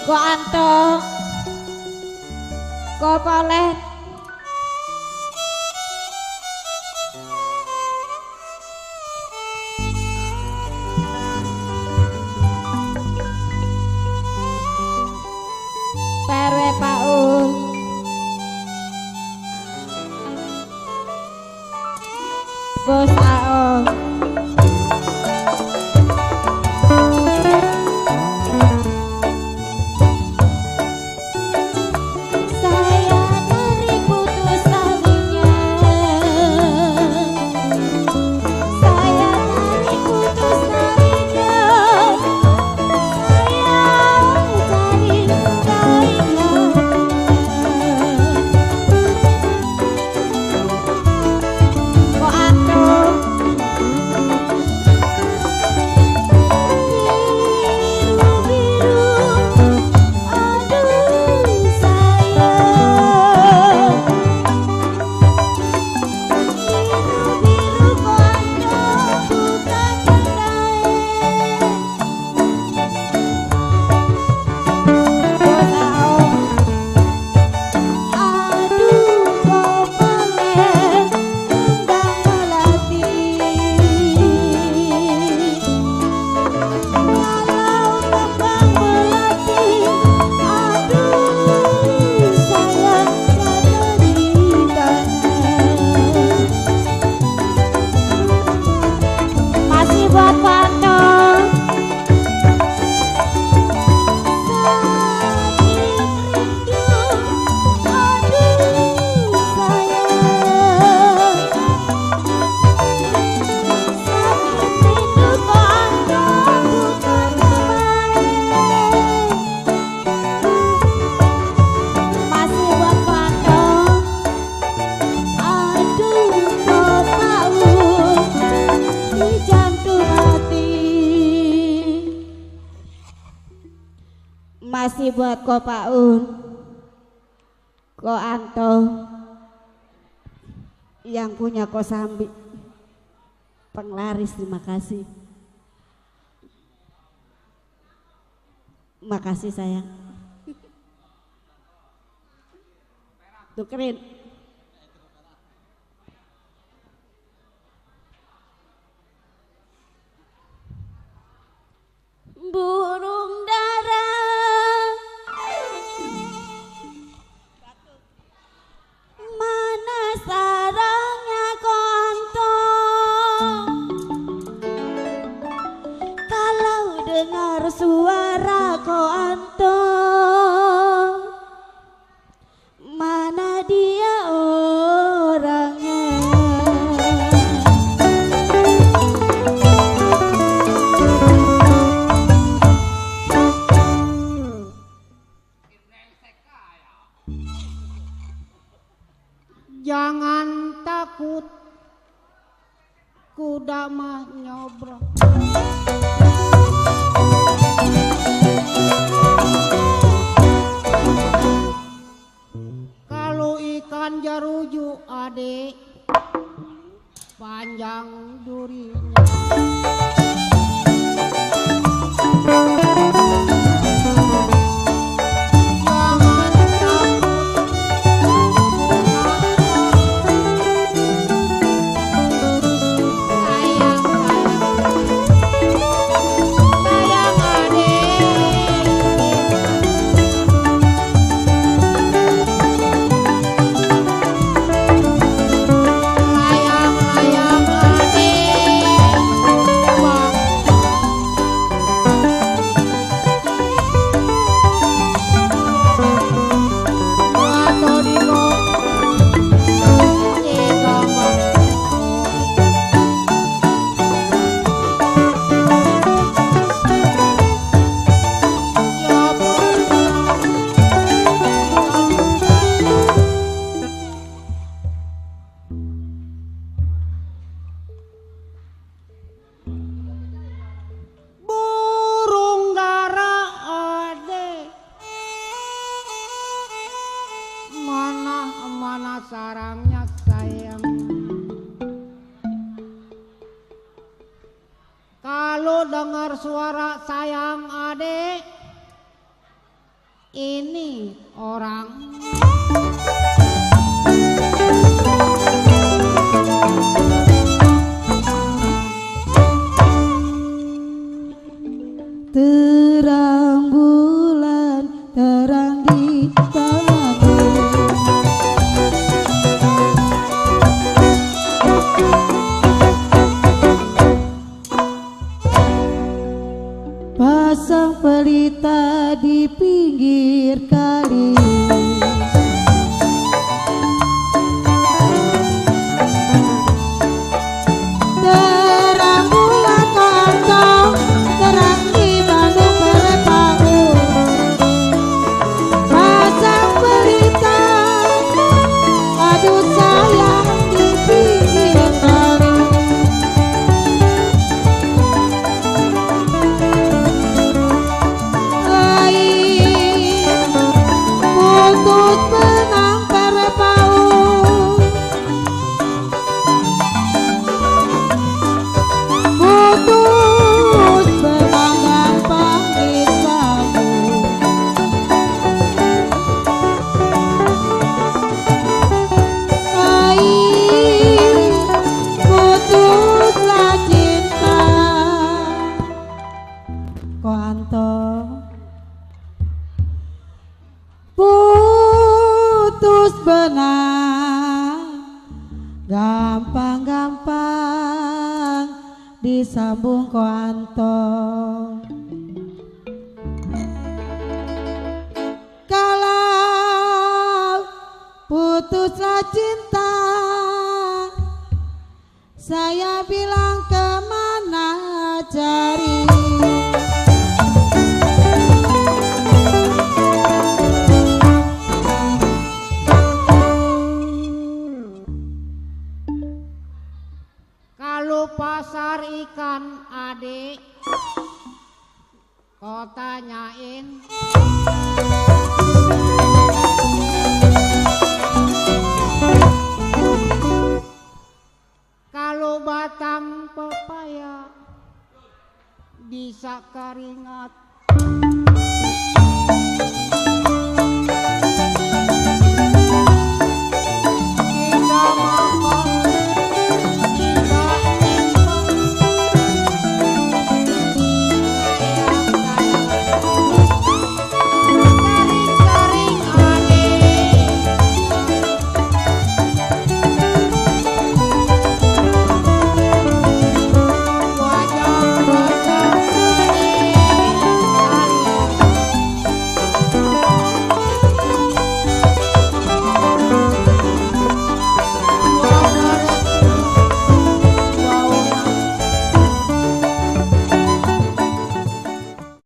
Kok Anto kok boleh perwe Paul Bos AO masih buat Ko Paul, Ko Anto, yang punya Ko Sambi, penglaris, terima kasih. Makasih sayang. Tukerin. Burung dara mana sarangnya Konto, kalau dengar suara Konto, mana dia orangnya. Jangan takut, kuda mah nyobrol. Kalau ikan jaruju adek, panjang durinya. Sarangnya sayang, kalau dengar suara sayang adek, ini orang terang bulan terang di Bandung, pasang pelita di pinggir kali, terang bulan kantong terang di Bandung berpau, pasang pelita aduh sayang di pinggir kali. Putus benang berpau, putus benang gampang disambung, putuslah cinta koanto. Putus benang gampang-gampang disambung koanto. Kalau putuslah cinta, saya bilang kemana cari. kalau pasar ikan adik kau tanyain kalau batang pepaya bisa keringat